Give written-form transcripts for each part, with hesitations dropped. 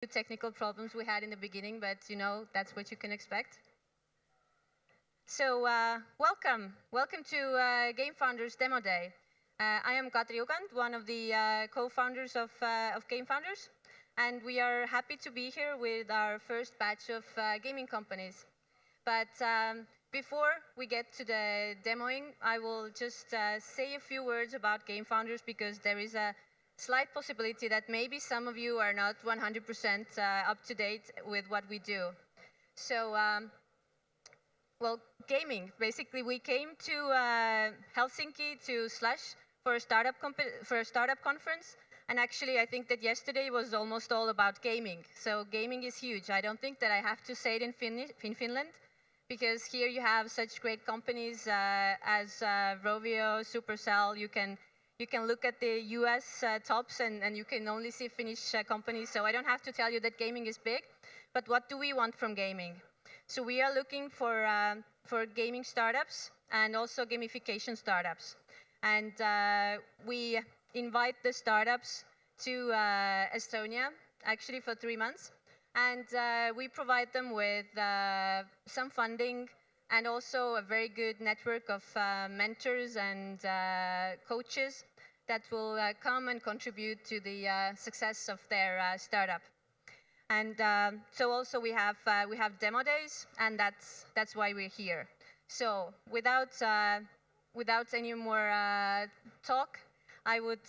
technical problems we had in the beginning, but that's what you can expect. So welcome to GameFounders Demo Day. I am Katri Ugand, one of the co-founders of GameFounders, and we are happy to be here with our first batch of gaming companies. But before we get to the demoing, I will just say a few words about GameFounders, because there is a slight possibility that maybe some of you are not 100% up to date with what we do. So, well, gaming. Basically, we came to Helsinki to Slush for a startup conference, and actually, I think that yesterday was almost all about gaming. So, gaming is huge. I don't think that I have to say it in Finland, because here you have such great companies as Rovio, Supercell. You can look at the US tops, and you can only see Finnish companies. So I don't have to tell you that gaming is big. But what do we want from gaming? So we are looking for gaming startups and also gamification startups. And we invite the startups to Estonia, actually for 3 months. And we provide them with some funding and also a very good network of mentors and coaches that will come and contribute to the success of their startup. And so also we have demo days, and that's why we're here. So without any more talk, I would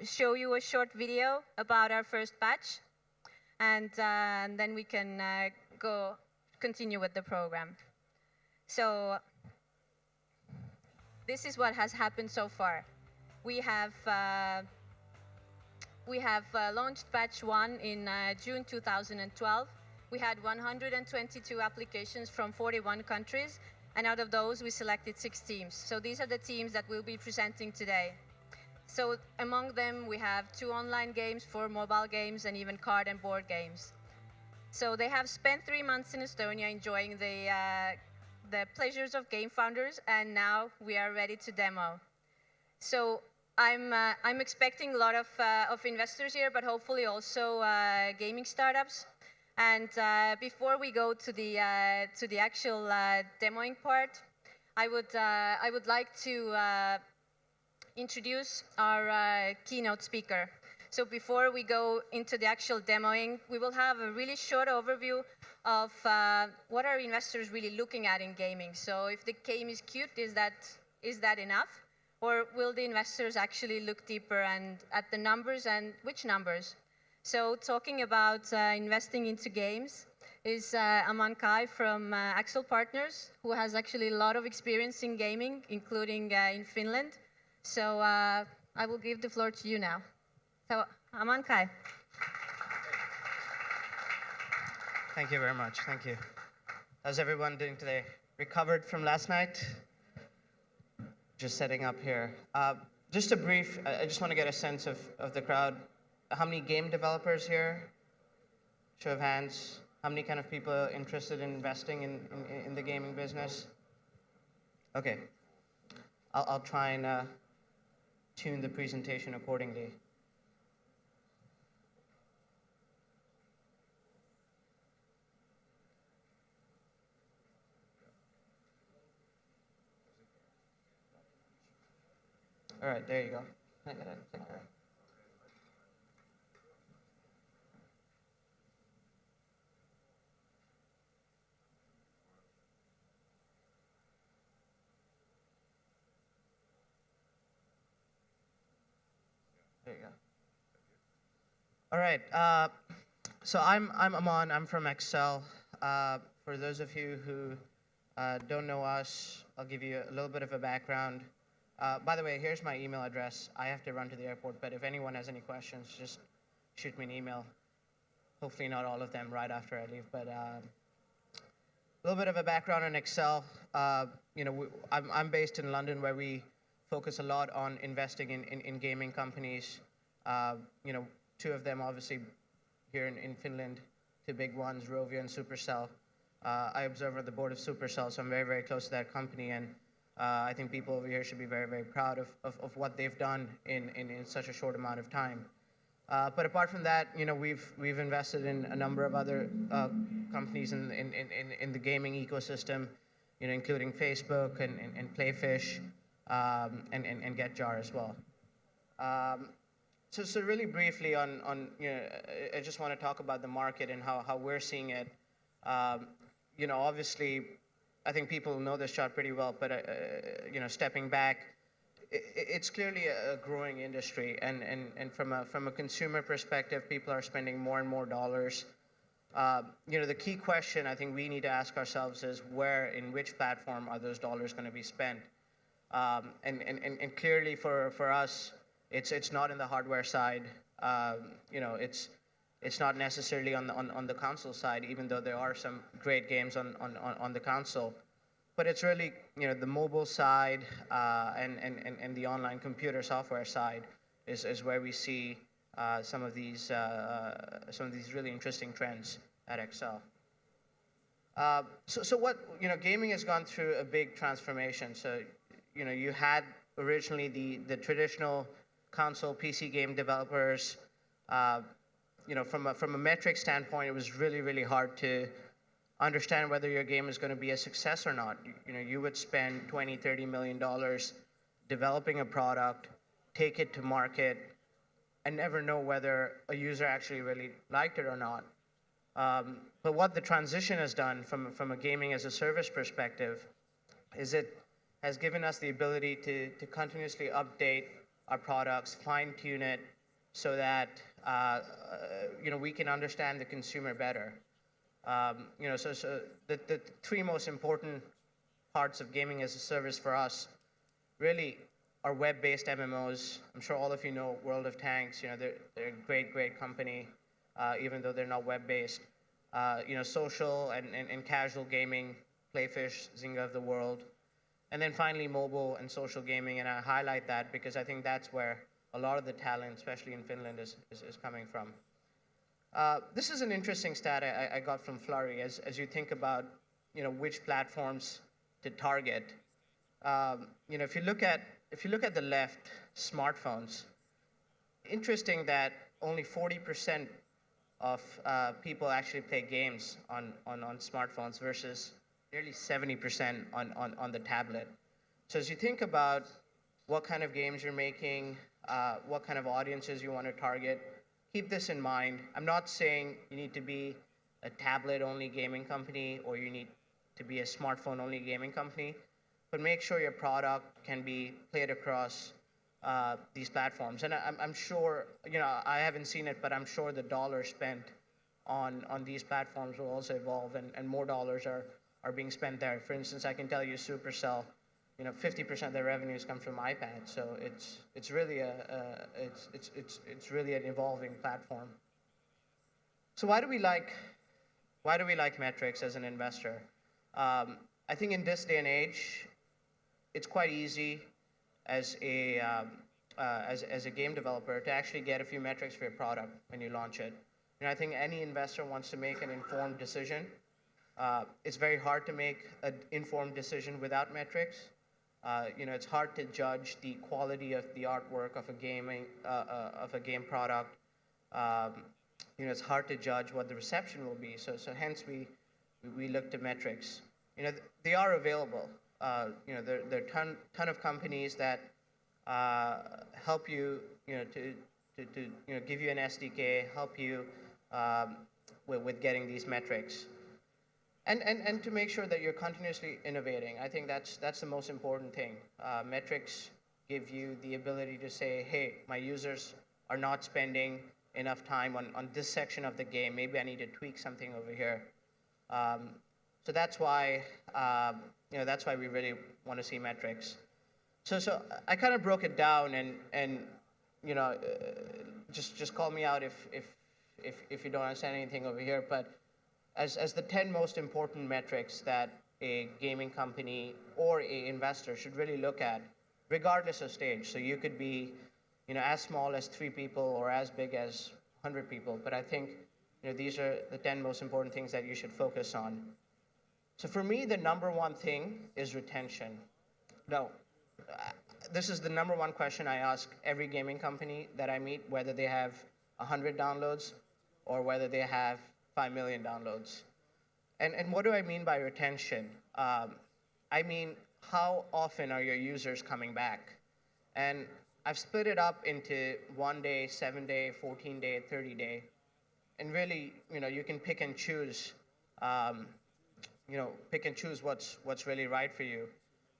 show you a short video about our first batch, and then we can continue with the program. So this is what has happened so far. We have launched batch 1 in June 2012. We had 122 applications from 41 countries, and out of those we selected 6 teams. So these are the teams that we'll be presenting today. So among them we have 2 online games, 4 mobile games, and even card and board games. So they have spent 3 months in Estonia enjoying the pleasures of GameFounders, and now we are ready to demo. So I'm expecting a lot of investors here, but hopefully also gaming startups. And before we go to the actual demoing part, I would like to introduce our keynote speaker. So before we go into the actual demoing, we will have a really short overview of what are investors really looking at in gaming. So if the game is cute, is that enough? Or will the investors actually look deeper and at the numbers, and which numbers? So talking about investing into games is Aman Ghei from Accel Partners, who has actually a lot of experience in gaming, including in Finland. So I will give the floor to you now. So Aman Ghei. Thank you very much. Thank you. How's everyone doing today? Recovered from last night? Just setting up here. Just a brief, I just want to get a sense of the crowd. How many game developers here? Show of hands. How many kind of people are interested in investing in the gaming business? Okay. I'll try and tune the presentation accordingly. All right, there you go. There you go. All right. So I'm Aman. I'm from Accel. For those of you who don't know us, I'll give you a little bit of a background. By the way, here's my email address. I have to run to the airport, but if anyone has any questions, just shoot me an email. Hopefully not all of them right after I leave, but a little bit of a background on Accel. I'm based in London, where we focus a lot on investing in gaming companies. 2 of them obviously here in Finland, 2 big ones, Rovio and Supercell. I observe at the board of Supercell, so I'm very, very close to that company, and I think people over here should be very, very proud of what they've done in such a short amount of time. But apart from that, we've invested in a number of other companies in the gaming ecosystem, including Facebook and Playfish, and GetJar as well. So really briefly I just want to talk about the market and how we're seeing it. Obviously, I think people know this chart pretty well, but stepping back, it's clearly a growing industry, and from a consumer perspective, people are spending more and more dollars. The key question I think we need to ask ourselves is in which platform are those dollars going to be spent? And clearly for us, it's not in the hardware side. It's not necessarily on the console side, even though there are some great games on the console. But it's really the mobile side and the online computer software side is where we see some of these really interesting trends at Accel. So what gaming has gone through a big transformation. So you had originally the traditional console PC game developers. From a metric standpoint, it was really hard to understand whether your game is going to be a success or not. You would spend $20-30 million developing a product, take it to market, and never know whether a user actually really liked it or not. But what the transition has done from a gaming as a service perspective is it has given us the ability to continuously update our products, fine-tune it, so that we can understand the consumer better. So the three most important parts of gaming as a service for us really are web-based MMOs. I'm sure all of you know World of Tanks. They're a great company, even though they're not web-based. Social and casual gaming, Playfish, Zynga of the world. And then finally, mobile and social gaming, and I highlight that because I think that's where a lot of the talent, especially in Finland, is coming from. This is an interesting stat I got from Flurry as you think about which platforms to target. If you look at the left, smartphones. Interesting that only 40% of people actually play games on smartphones versus nearly 70% on the tablet. So as you think about what kind of games you're making, what kind of audiences you want to target, keep this in mind. I'm not saying you need to be a tablet-only gaming company or you need to be a smartphone-only gaming company, but make sure your product can be played across these platforms. And I'm sure, I haven't seen it, but I'm sure the dollars spent on these platforms will also evolve, and more dollars are being spent there. For instance, I can tell you Supercell, 50% of their revenues come from iPad, so it's really it's really an evolving platform. So why do we like metrics as an investor? I think in this day and age, it's quite easy as a game developer to actually get a few metrics for your product when you launch it. I think any investor wants to make an informed decision. It's very hard to make an informed decision without metrics. It's hard to judge the quality of the artwork of a game product. It's hard to judge what the reception will be. So hence we look to metrics. They are available. There are a ton of companies that help you, to give you an SDK, help you with getting these metrics. And to make sure that you're continuously innovating. I think that's the most important thing. Metrics give you the ability to say, hey, my users are not spending enough time on this section of the game. Maybe I need to tweak something over here. So that's why we really want to see metrics. So I kind of broke it down, and just call me out if you don't understand anything over here. But as the 10 most important metrics that a gaming company or a investor should really look at, regardless of stage. So you could be, as small as 3 people or as big as 100 people. But I think, these are the 10 most important things that you should focus on. So for me, the number one thing is retention. Now, this is the number one question I ask every gaming company that I meet, whether they have 100 downloads or whether they have 5 million downloads. And what do I mean by retention? I mean, how often are your users coming back? And I've split it up into 1 day, 7 day, 14 day, 30 day. And really, you can pick and choose, what's really right for you.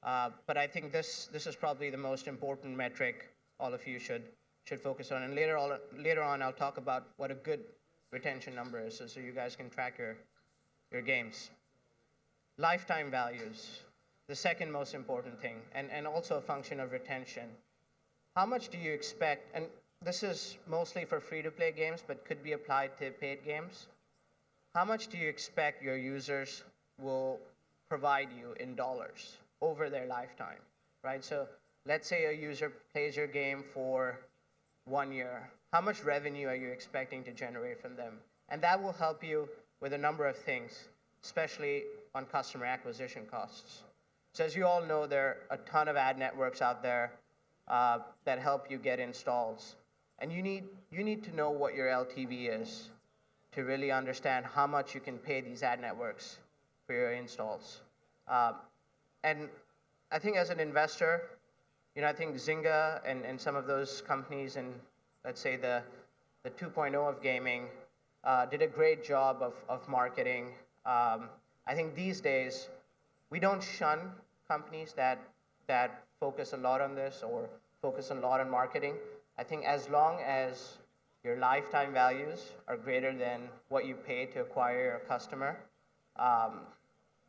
But I think this is probably the most important metric all of you should focus on. And later on, I'll talk about what a good retention number is, so you guys can track your games. Lifetime values, the second most important thing, and also a function of retention. How much do you expect, and this is mostly for free-to-play games, but could be applied to paid games. How much do you expect your users will provide you in dollars over their lifetime, right? So let's say a user plays your game for 1 year. How much revenue are you expecting to generate from them? And that will help you with a number of things, especially on customer acquisition costs. So as you all know, there are a ton of ad networks out there that help you get installs. And you need to know what your LTV is to really understand how much you can pay these ad networks for your installs. And I think as an investor, I think Zynga and some of those companies and let's say the 2.0 of gaming did a great job of marketing. I think these days, we don't shun companies that focus a lot on this or focus a lot on marketing. I think as long as your lifetime values are greater than what you pay to acquire a customer,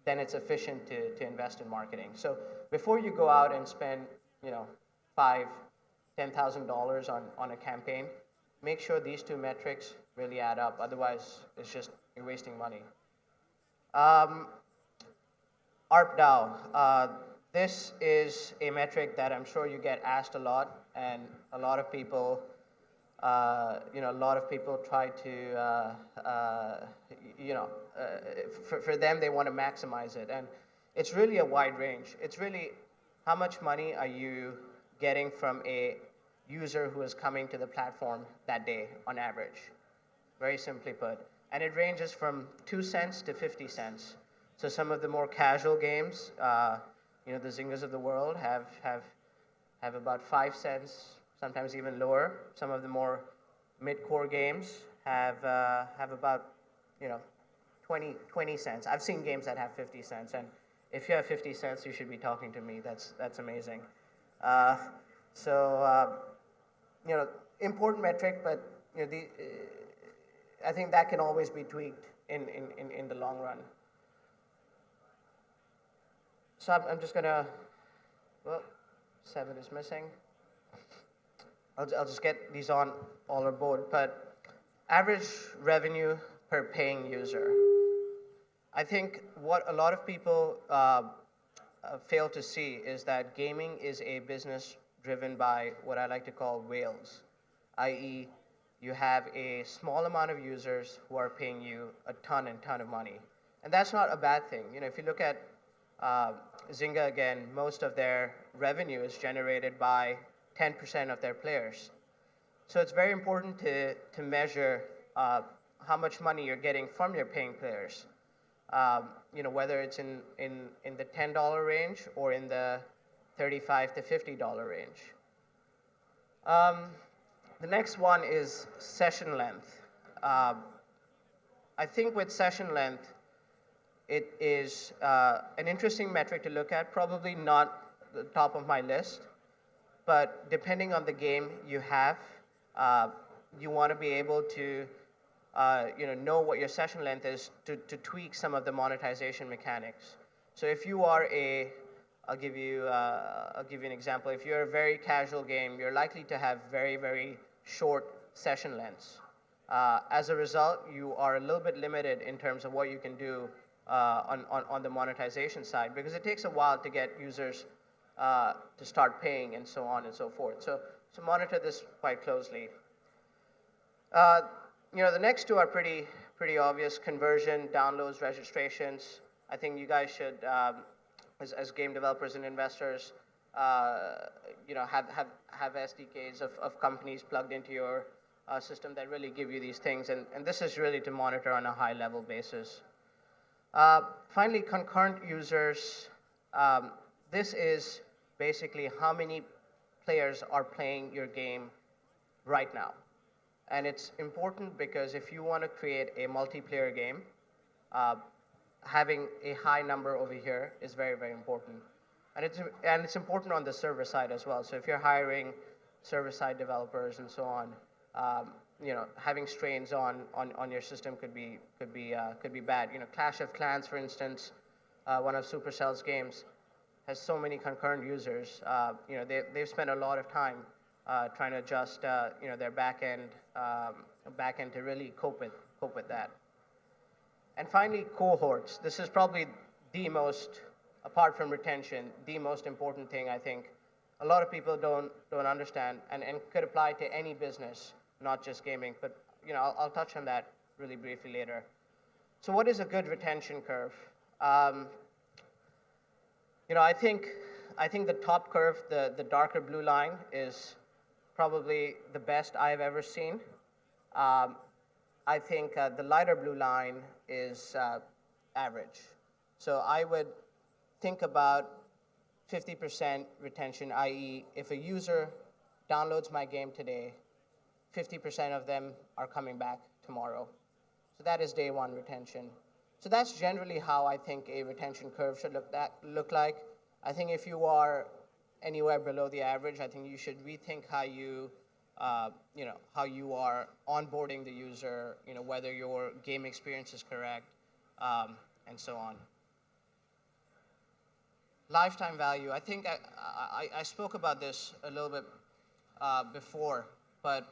then it's efficient to invest in marketing. So before you go out and spend, $5,000, $10,000 on a campaign, make sure these two metrics really add up. Otherwise, it's just you're wasting money. ARPDAU. This is a metric that I'm sure you get asked a lot, and a lot of people, try to, for them, they want to maximize it. And it's really a wide range. It's really how much money are you getting from a user who is coming to the platform that day on average, very simply put. And it ranges from 2 cents to 50 cents. So some of the more casual games, the Zyngas of the world have about 5 cents, sometimes even lower. Some of the more mid-core games have about 20 cents. I've seen games that have 50 cents, and if you have 50 cents, you should be talking to me. That's amazing. Important metric, but I think that can always be tweaked in the long run. So I'm just gonna, 7 is missing. I'll just get these on all aboard, but average revenue per paying user. I think what a lot of people fail to see is that gaming is a business driven by what I like to call whales, i.e. you have a small amount of users who are paying you a ton of money. And that's not a bad thing. If you look at Zynga, again, most of their revenue is generated by 10% of their players. So it's very important to measure how much money you're getting from your paying players. Whether it's in the $10 range or in the $35 to $50 range. The next one is session length. I think with session length, it is an interesting metric to look at, probably not the top of my list, but depending on the game you have, you want to be able to know what your session length is to tweak some of the monetization mechanics. So if you are I'll give you an example. If you're a very casual game, you're likely to have very, very short session lengths. As a result, you are a little bit limited in terms of what you can do on the monetization side, because it takes a while to get users to start paying and so on and so forth. So monitor this quite closely. The next two are pretty obvious: conversion, downloads, registrations. I think you guys should, as game developers and investors, have SDKs of companies plugged into your system that really give you these things, and this is really to monitor on a high-level basis. Finally, concurrent users. This is basically how many players are playing your game right now. And it's important because if you want to create a multiplayer game, having a high number over here is very, very important. And it's important on the server side as well. So if you're hiring server-side developers and so on, having strains on your system could be bad. Clash of Clans, for instance, one of Supercell's games, has so many concurrent users. They've spent a lot of time trying to adjust their backend to really cope with that. And finally, cohorts. This is probably the most, apart from retention, the most important thing I think a lot of people don't understand, and could apply to any business, not just gaming. But I'll touch on that really briefly later. So what is a good retention curve? I think the top curve, the darker blue line, is probably the best I've ever seen. I think the lighter blue line is average. So I would think about 50% retention, i.e., if a user downloads my game today, 50% of them are coming back tomorrow. So that is day one retention. So that's generally how I think a retention curve should look like. I think if you are anywhere below the average, I think you should rethink how you are onboarding the user, whether your game experience is correct, and so on. Lifetime value. I think I spoke about this a little bit before, but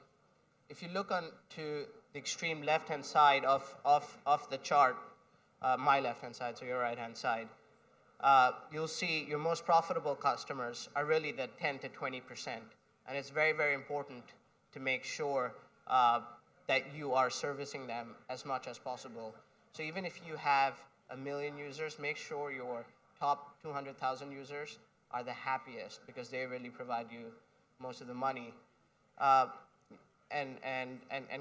if you look on to the extreme left-hand side of the chart, my left-hand side, so your right-hand side, you'll see your most profitable customers are really the 10 to 20%. And it's very, very important to make sure that you are servicing them as much as possible. So even if you have 1 million users, make sure your top 200,000 users are the happiest, because they really provide you most of the money and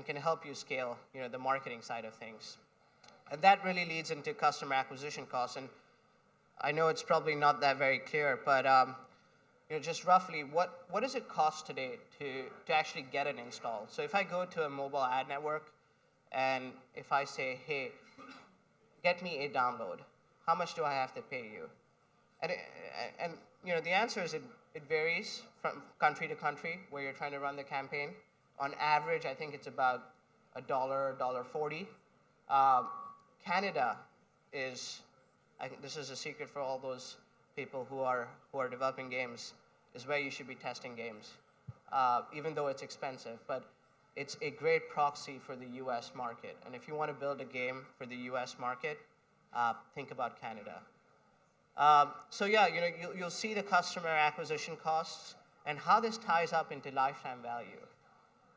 can help you scale the marketing side of things. And that really leads into customer acquisition costs. And I know it's probably not that very clear, but just roughly, what does it cost today to actually get an install? So if I go to a mobile ad network and if I say, hey, get me a download, how much do I have to pay you? And the answer is it varies from country to country where you're trying to run the campaign. On average, I think it's about $1, $1.40. Canada is, I think this is a secret for all those people who are developing games, is where you should be testing games, even though it's expensive. But it's a great proxy for the US market. And if you want to build a game for the US market, think about Canada. So yeah, you'll see the customer acquisition costs and how this ties up into lifetime value.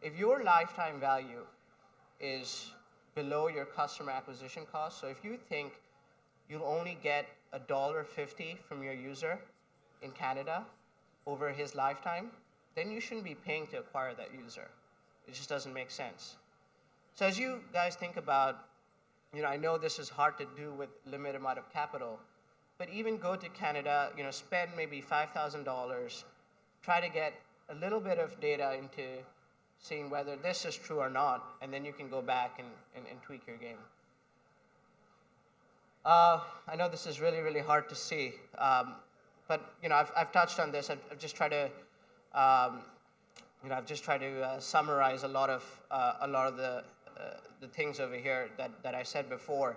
If your lifetime value is below your customer acquisition cost, so if you think you'll only get $1.50 from your user in Canada over his lifetime, then you shouldn't be paying to acquire that user. It just doesn't make sense. So as you guys think about, I know this is hard to do with limited amount of capital, but even go to Canada, spend maybe $5,000, try to get a little bit of data into seeing whether this is true or not, and then you can go back and tweak your game. I know this is really, really hard to see, but I've touched on this. I've just tried to, summarize a lot of the things over here that I said before.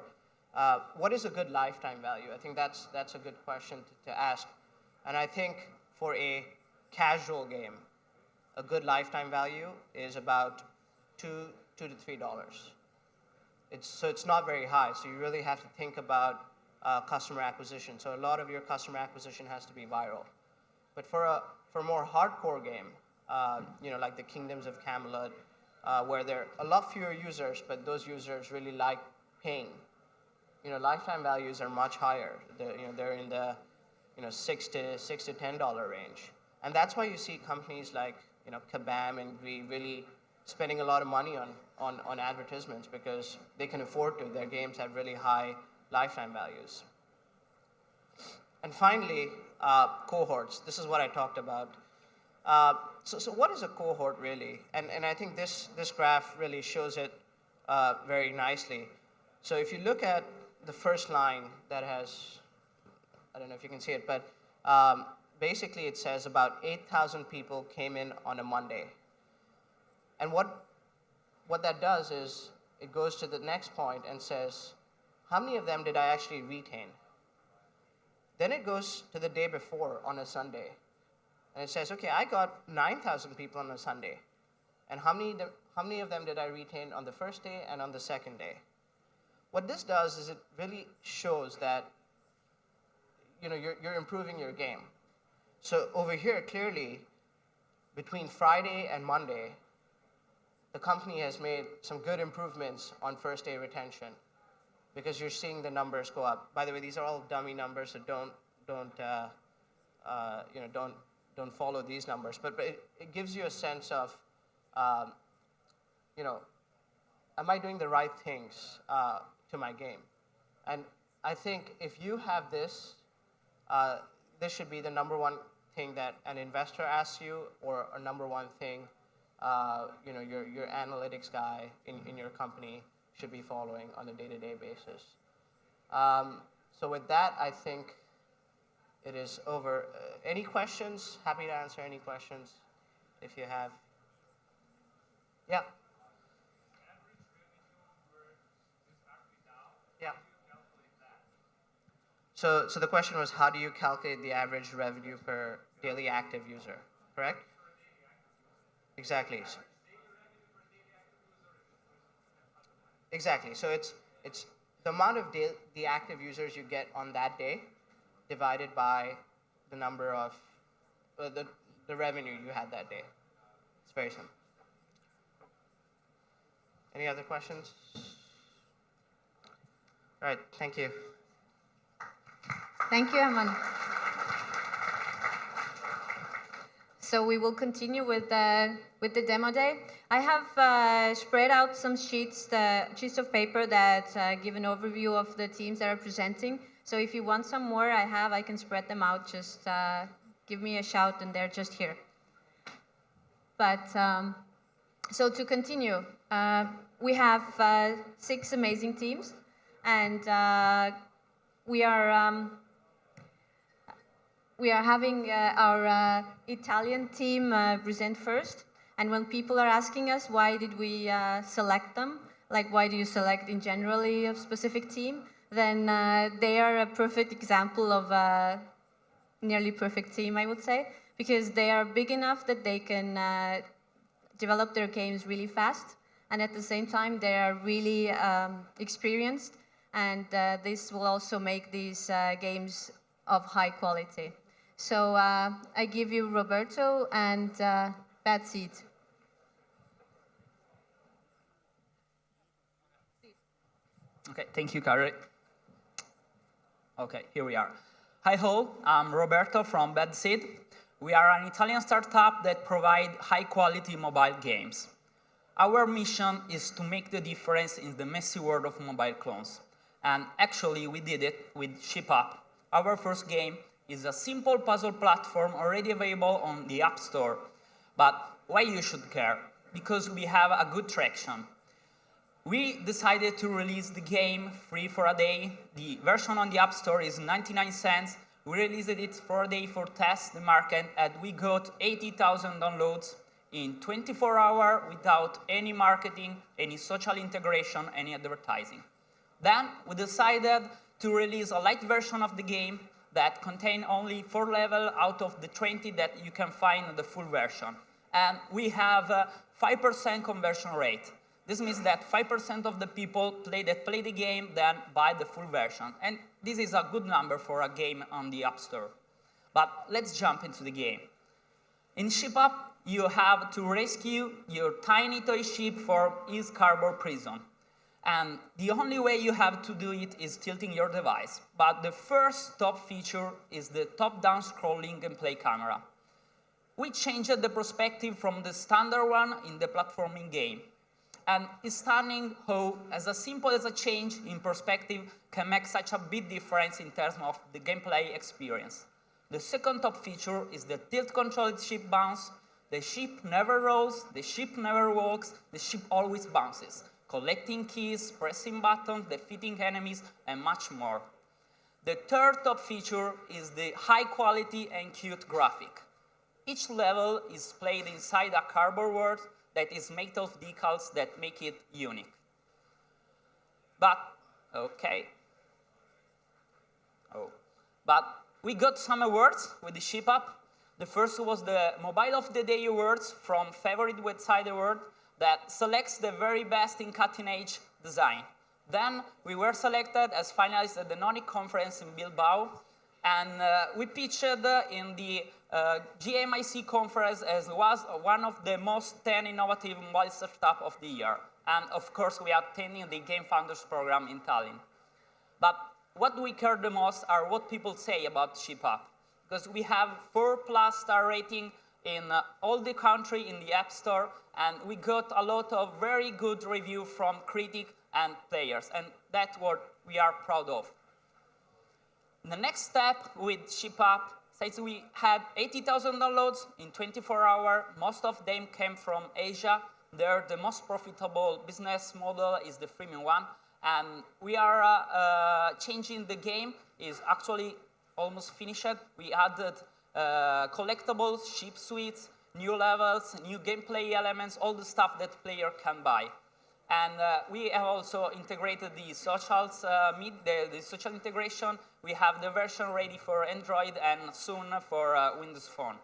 What is a good lifetime value? I think that's a good question to ask, and I think for a casual game, a good lifetime value is about $2 to $3. It's not very high, so you really have to think about customer acquisition. So a lot of your customer acquisition has to be viral. But for a more hardcore game, like the Kingdoms of Camelot, where there are a lot fewer users, but those users really like paying, lifetime values are much higher. They're in the $6 to $10 range, and that's why you see companies like Kabam and Gree really spending a lot of money on advertisements because they can afford to. Their games have really high lifetime values. And finally, cohorts. This is what I talked about. So what is a cohort really? And I think this graph really shows it very nicely. So if you look at the first line that has, I don't know if you can see it, but basically it says about 8,000 people came in on a Monday. And what that does is it goes to the next point and says, how many of them did I actually retain? Then it goes to the day before on a Sunday. And it says, okay, I got 9,000 people on a Sunday. And how many of them did I retain on the first day and on the second day? What this does is it really shows that you're improving your game. So over here, clearly, between Friday and Monday, the company has made some good improvements on first day retention because you're seeing the numbers go up. By the way, these are all dummy numbers, so don't follow these numbers. But it gives you a sense of, am I doing the right things to my game? And I think if you have this, this should be the number one thing that an investor asks you, or a number one thing your analytics guy in your company should be following on a day-to-day basis. So with that, I think it is over. Any questions? Happy to answer any questions if you have. Yeah. Yeah. So the question was, how do you calculate the average revenue per daily active user, correct? Exactly. Exactly. So it's the amount of the active users you get on that day divided by the number of the revenue you had that day. It's very simple. Any other questions? All right. Thank you. Thank you, Aman. So we will continue with the demo day. I have spread out some sheets of paper that give an overview of the teams that are presenting. So if you want some more, I can spread them out. Just give me a shout, and they're just here. But so to continue, we have 6 amazing teams, and we are having our Italian team present first. And when people are asking us why did we select them, like why do you select in generally a specific team, then they are a perfect example of a nearly perfect team, I would say, because they are big enough that they can develop their games really fast, and at the same time they are really experienced, and this will also make these games of high quality. So I give you Roberto and Bad Seed. Okay, thank you, Kari. Okay, here we are. Hi ho, I'm Roberto from Bad Seed. We are an Italian startup that provides high-quality mobile games. Our mission is to make the difference in the messy world of mobile clones. And actually, we did it with Ship Up. Our first game is a simple puzzle platform already available on the App Store. But why you should care? Because we have a good traction. We decided to release the game free for a day. The version on the App Store is 99 cents. We released it for a day for test the market, and we got 80,000 downloads in 24 hours without any marketing, any social integration, any advertising. Then we decided to release a light version of the game that contained only 4 levels out of the 20 that you can find in the full version. And we have a 5% conversion rate. This means that 5% of the people that play the game then buy the full version. And this is a good number for a game on the App Store. But let's jump into the game. In Ship Up, you have to rescue your tiny toy ship from his cardboard prison. And the only way you have to do it is tilting your device. But the first top feature is the top-down scrolling gameplay camera. we changed the perspective from the standard one in the platforming game. And it's stunning how, as simple as a change in perspective can make such a big difference in terms of the gameplay experience. The second top feature is the tilt-controlled ship bounce. The ship never rolls, the ship never walks, the ship always bounces, collecting keys, pressing buttons, defeating enemies, and much more. The third top feature is the high quality and cute graphic. Each level is played inside a cardboard world that is made of decals that make it unique. But we got some awards with the ship app. The first was the Mobile of the Day Awards from Favorite Website Award that selects the very best in cutting-edge design. Then we were selected as finalists at the Nonic conference in Bilbao, and we pitched in the GMIC conference as was one of the most 10 innovative mobile startups of the year. And of course, we are attending the GameFounders program in Tallinn. But what we care the most are what people say about Ship App, because we have 4+ star rating in all the country in the App Store, and we got a lot of very good review from critics and players, and that's what we are proud of. The next step with Ship App, since we had 80,000 downloads in 24 hours, most of them came from Asia. There, the most profitable business model is the freemium one, and we are changing the game. Is actually almost finished. We added collectibles, ship suites, new levels, new gameplay elements, all the stuff that player can buy. And we have also integrated the socials, the social integration. We have the version ready for Android and soon for Windows Phone.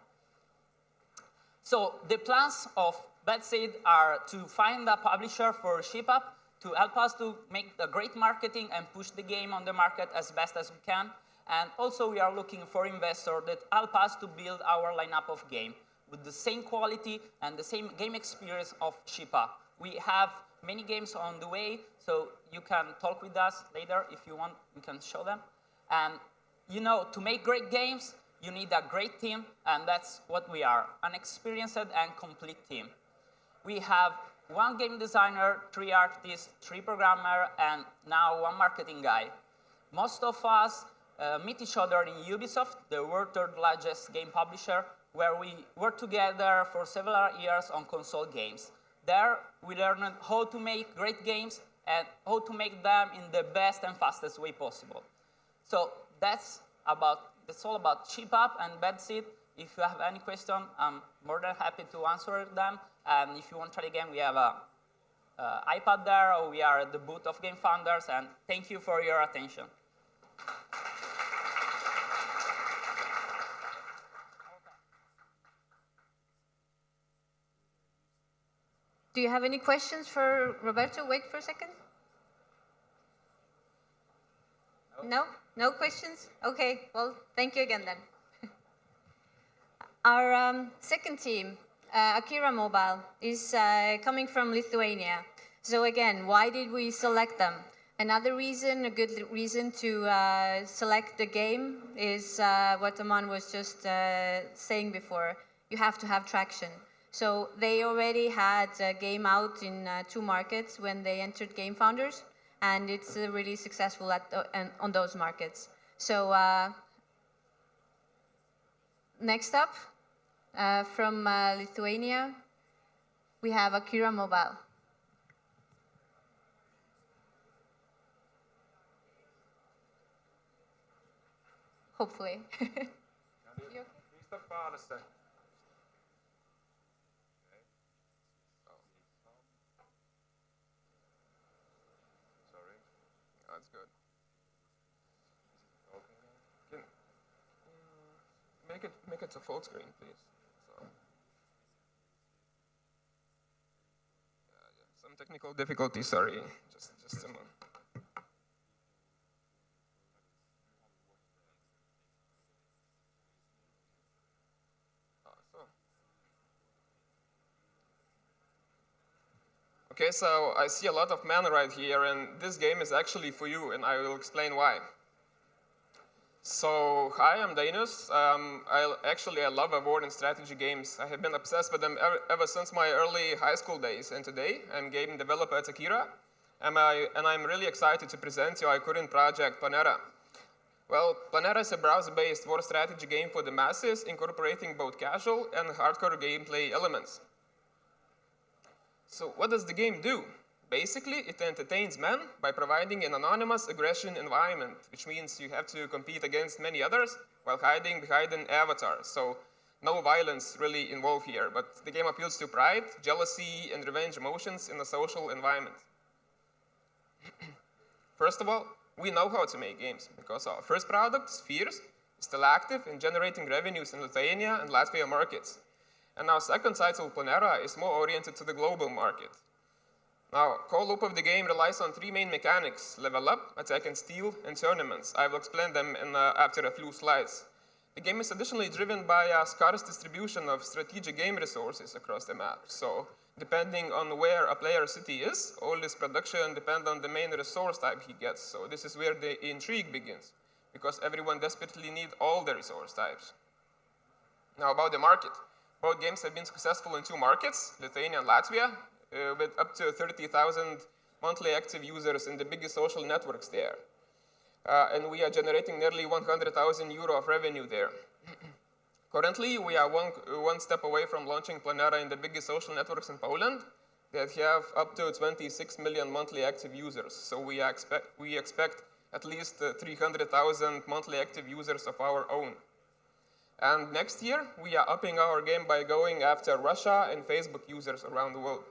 So the plans of BadSeed are to find a publisher for Ship App to help us to make the great marketing and push the game on the market as best as we can. And also we are looking for investors that help us to build our lineup of game with the same quality and the same game experience of Ship App. We have many games on the way, so you can talk with us later if you want. We can show them. And you know, to make great games, you need a great team, and that's what we are, an experienced and complete team. We have 1 game designer, 3 artists, 3 programmers, and now 1 marketing guy. Most of us meet each other in Ubisoft, the world's 3rd largest game publisher, where we work together for several years on console games. There, we learned how to make great games and how to make them in the best and fastest way possible. So that's all about Ship App and BadSeed. If you have any question, I'm more than happy to answer them. And if you want to try again, we have an iPad there, or we are at the booth of GameFounders. And thank you for your attention. Do you have any questions for Roberto? Wait for a second. No? No questions? Okay, well, thank you again then. Our second team, Akira Mobile, is coming from Lithuania. So again, why did we select them? Another reason, a good reason to select the game is what Aman was just saying before. You have to have traction. So they already had a game out in 2 markets when they entered GameFounders, and it's really successful on those markets. So next up, from Lithuania, we have Cura Mobile. Hopefully. You okay? That's good. Make it to full screen, please. So, yeah, some technical difficulties. Sorry, just a moment. Okay, so I see a lot of men right here, and this game is actually for you, and I will explain why. So, hi, I'm Dainus. I love award and strategy games. I have been obsessed with them ever since my early high school days. And today, I'm game developer at Akira. And I'm really excited to present you our current project, Planera. Well, Planera is a browser-based war strategy game for the masses, incorporating both casual and hardcore gameplay elements. So what does the game do? Basically, it entertains men by providing an anonymous aggression environment, which means you have to compete against many others while hiding behind an avatar. So no violence really involved here, but the game appeals to pride, jealousy, and revenge emotions in a social environment. First of all, we know how to make games because our first product, Spheres, is still active in generating revenues in Lithuania and Latvia markets. And our second title, Planera, is more oriented to the global market. Now, core loop of the game relies on three main mechanics: level up, attack and steal, and tournaments. I will explain them after a few slides. The game is additionally driven by a scarce distribution of strategic game resources across the map. So, depending on where a player's city is, all his production depends on the main resource type he gets. So this is where the intrigue begins, because everyone desperately needs all the resource types. Now, about the market. Both games have been successful in two markets, Lithuania and Latvia, with up to 30,000 monthly active users in the biggest social networks there. And we are generating nearly 100,000 euro of revenue there. Currently, we are one step away from launching Planera in the biggest social networks in Poland that have up to 26 million monthly active users. So we expect at least 300,000 monthly active users of our own. And next year, we are upping our game by going after Russia and Facebook users around the world.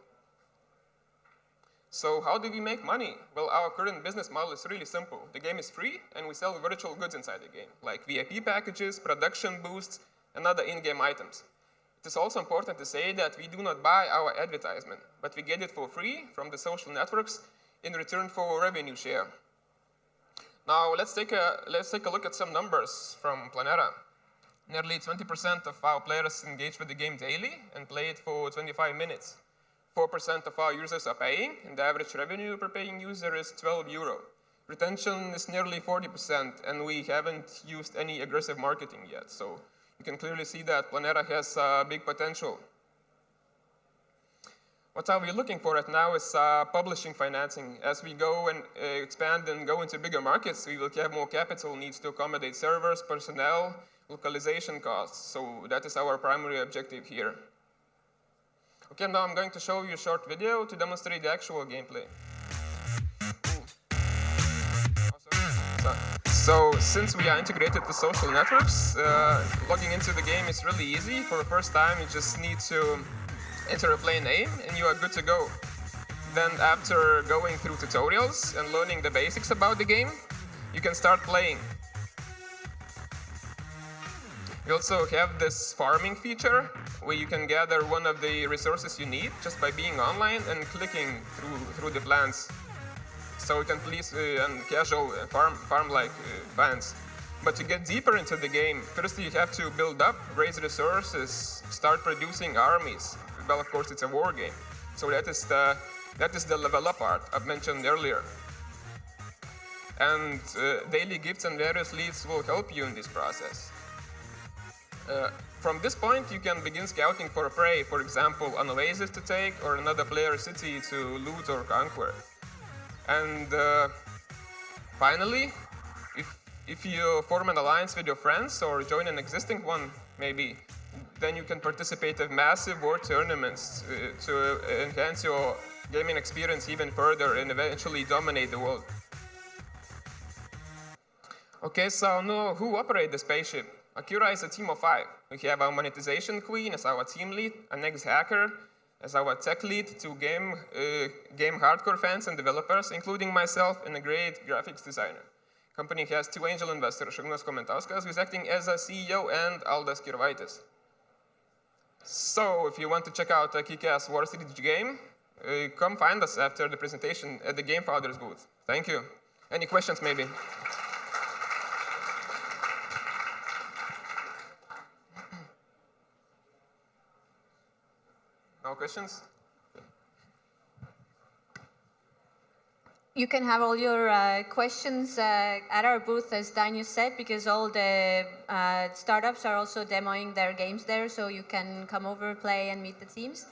So how do we make money? Well, our current business model is really simple. The game is free, and we sell virtual goods inside the game, like VIP packages, production boosts, and other in-game items. It is also important to say that we do not buy our advertisement, but we get it for free from the social networks in return for revenue share. Now, let's take a look at some numbers from Planera. Nearly 20% of our players engage with the game daily and play it for 25 minutes. 4% of our users are paying, and the average revenue per paying user is 12 euro. Retention is nearly 40%, and we haven't used any aggressive marketing yet. So you can clearly see that Planera has big potential. What are we looking for right now is publishing financing. As we go and expand and go into bigger markets, we will have more capital needs to accommodate servers, personnel, localization costs. So that is our primary objective here. Okay, now I'm going to show you a short video to demonstrate the actual gameplay. So since we are integrated with social networks, logging into the game is really easy. For the first time, you just need to enter a play name and you are good to go. Then after going through tutorials and learning the basics about the game, you can start playing. We also have this farming feature where you can gather one of the resources you need just by being online and clicking through the plants. So you can please and casual farm like plants. But to get deeper into the game, first you have to build up, raise resources, start producing armies. Well, of course, it's a war game. So that is the level up part I've mentioned earlier. And daily gifts and various leads will help you in this process. From this point, you can begin scouting for a prey, for example, an oasis to take or another player's city to loot or conquer. And finally, if you form an alliance with your friends or join an existing one, maybe, then you can participate in massive war tournaments to enhance your gaming experience even further and eventually dominate the world. Okay, so now who operates the spaceship? Akira is a team of 5. We have our monetization queen as our team lead, an ex-hacker as our tech lead, 2 game hardcore fans and developers, including myself and a great graphics designer. Company has 2 angel investors, Šarūnas Komentauskas, who is acting as a CEO, and Aldas Kirvaitis. So if you want to check out a kick-ass war strategy game, come find us after the presentation at the GameFounders booth. Thank you. Any questions, maybe? No questions? You can have all your questions at our booth, as Daniel said, because all the startups are also demoing their games there, so you can come over, play, and meet the teams.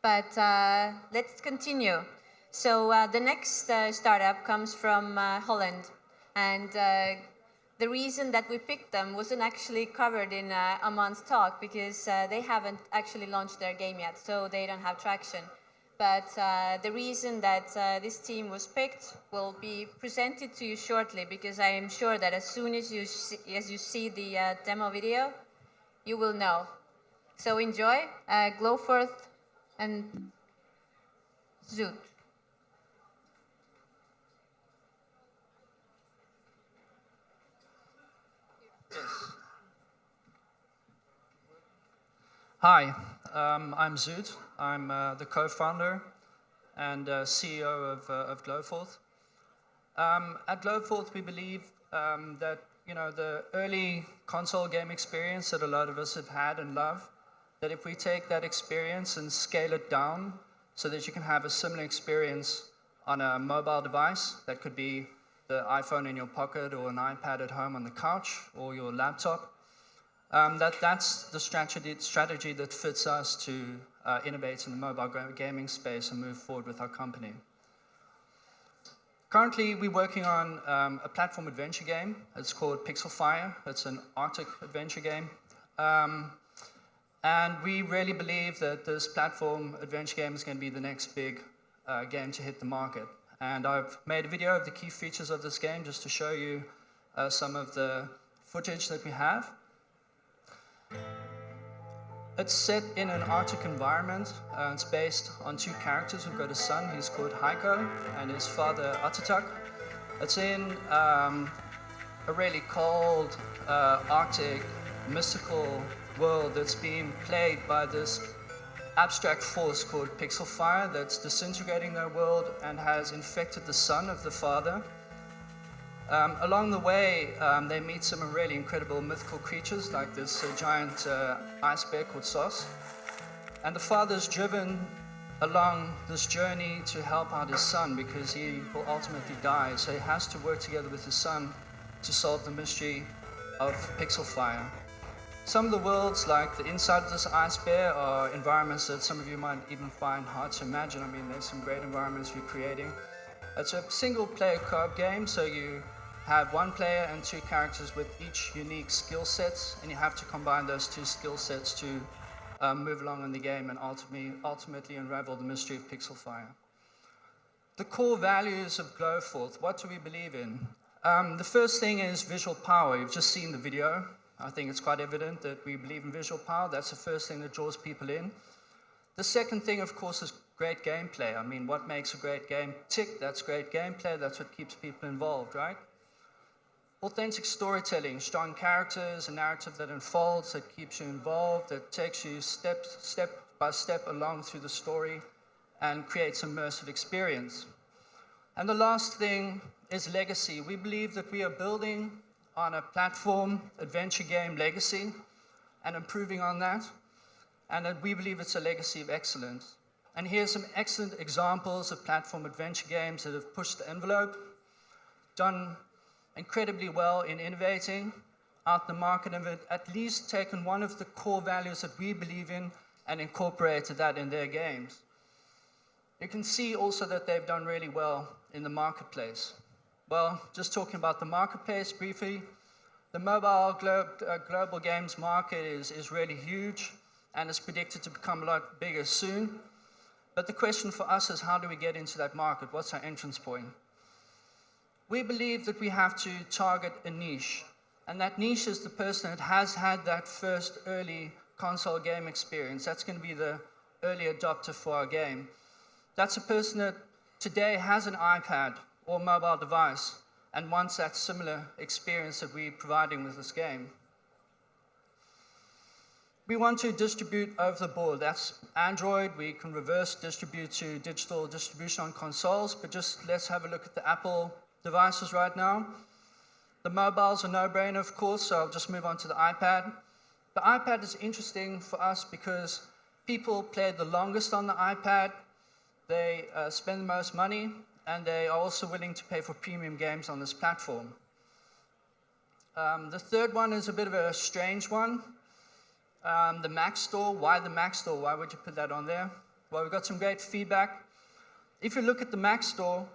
But let's continue. So the next startup comes from Holland, and the reason that we picked them wasn't actually covered in Aman's talk, because they haven't actually launched their game yet, so they don't have traction. But the reason that this team was picked will be presented to you shortly, because I am sure that as soon as you see the demo video, you will know. So enjoy, Glowforth and Zoot. Hi, I'm Zoot. I'm the co-founder and CEO of Glowforth. At Glowforth, we believe that the early console game experience that a lot of us have had and love, that if we take that experience and scale it down so that you can have a similar experience on a mobile device, that could be the iPhone in your pocket or an iPad at home on the couch or your laptop, that's the strategy that fits us to innovate in the mobile gaming space and move forward with our company. Currently, we're working on a platform adventure game. It's called Pixel Fire. It's an Arctic adventure game. And we really believe that this platform adventure game is going to be the next big game to hit the market. And I've made a video of the key features of this game just to show you some of the footage that we have. It's set in an Arctic environment. It's based on two characters. We've got a son, he's called Heiko, and his father, Atatak. It's in a really cold, Arctic, mystical world that's being plagued by this abstract force called Pixel Fire that's disintegrating their world and has infected the son of the father. Along the way, they meet some really incredible mythical creatures, like this giant ice bear called Sos. And the father's driven along this journey to help out his son because he will ultimately die. So he has to work together with his son to solve the mystery of Pixel Fire. Some of the worlds, like the inside of this ice bear, are environments that some of you might even find hard to imagine. I mean, there's some great environments we're creating. It's a single-player co-op game, so you have one player and two characters with each unique skill sets, and you have to combine those two skill sets to move along in the game and ultimately unravel the mystery of Pixel Fire. The core values of Glowforth, what do we believe in? The first thing is visual power. You've just seen the video. I think it's quite evident that we believe in visual power. That's the first thing that draws people in. The second thing, of course, is great gameplay. I mean, what makes a great game tick? That's great gameplay. That's what keeps people involved, right? Authentic storytelling, strong characters, a narrative that unfolds, that keeps you involved, that takes you step by step along through the story and creates immersive experience. And the last thing is legacy. We believe that we are building on a platform adventure game legacy and improving on that, and that we believe it's a legacy of excellence. And here's some excellent examples of platform adventure games that have pushed the envelope, done incredibly well in innovating out the market, and have at least taken one of the core values that we believe in and incorporated that in their games. You can see also that they've done really well in the marketplace. Well, just talking about the marketplace briefly, the mobile global games market is really huge and is predicted to become a lot bigger soon. But the question for us is, how do we get into that market? What's our entrance point? We believe that we have to target a niche, and that niche is the person that has had that first early console game experience. That's going to be the early adopter for our game. That's a person that today has an iPad or mobile device and wants that similar experience that we're providing with this game. We want to distribute over the board. That's Android. We can reverse distribute to digital distribution on consoles, but just let's have a look at the Apple devices right now. The mobile's a no-brainer, of course, so I'll just move on to the iPad. The iPad is interesting for us because people play the longest on the iPad. They spend the most money, and they are also willing to pay for premium games on this platform. The third one is a bit of a strange one. The Mac Store. Why the Mac Store? Why would you put that on there? Well, we got some great feedback. If you look at the Mac Store,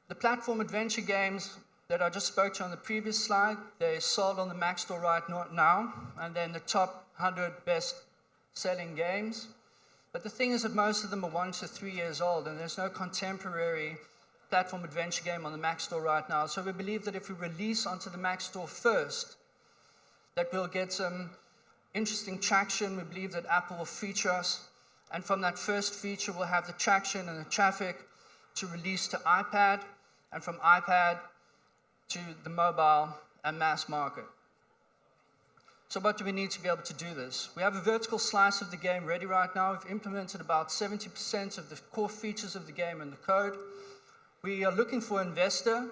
the platform adventure games that I just spoke to on the previous slide, they're sold on the Mac Store right now, and then the top 100 best-selling games. But the thing is that most of them are 1 to 3 years old, and there's no contemporary platform adventure game on the Mac Store right now. So we believe that if we release onto the Mac Store first, that we'll get some interesting traction. We believe that Apple will feature us, and from that first feature, we'll have the traction and the traffic to release to iPad, and from iPad to the mobile and mass market. So what do we need to be able to do this? We have a vertical slice of the game ready right now. We've implemented about 70% of the core features of the game in the code. We are looking for an investor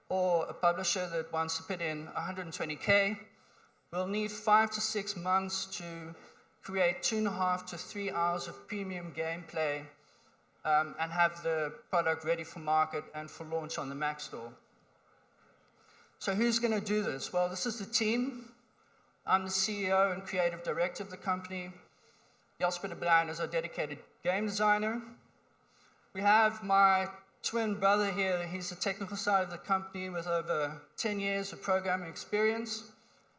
or a publisher that wants to put in 120K. We'll need 5 to 6 months to create 2.5 to 3 hours of premium gameplay and have the product ready for market and for launch on the Mac Store. So who's going to do this? Well, this is the team. I'm the CEO and creative director of the company. Jasper de Bruin is our dedicated game designer. We have my twin brother here. He's the technical side of the company with over 10 years of programming experience.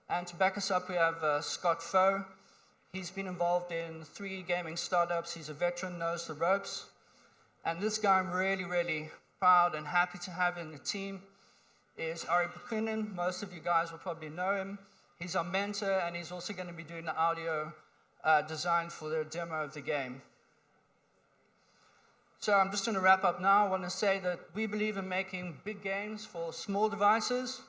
And to back us up, we have Scott Foe. He's been involved in 3 gaming startups. He's a veteran, knows the ropes. And this guy I'm really, really proud and happy to have in the team is Ari Bakunin. Most of you guys will probably know him. He's our mentor, and he's also going to be doing the audio design for the demo of the game. So I'm just going to wrap up now. I want to say that we believe in making big games for small devices.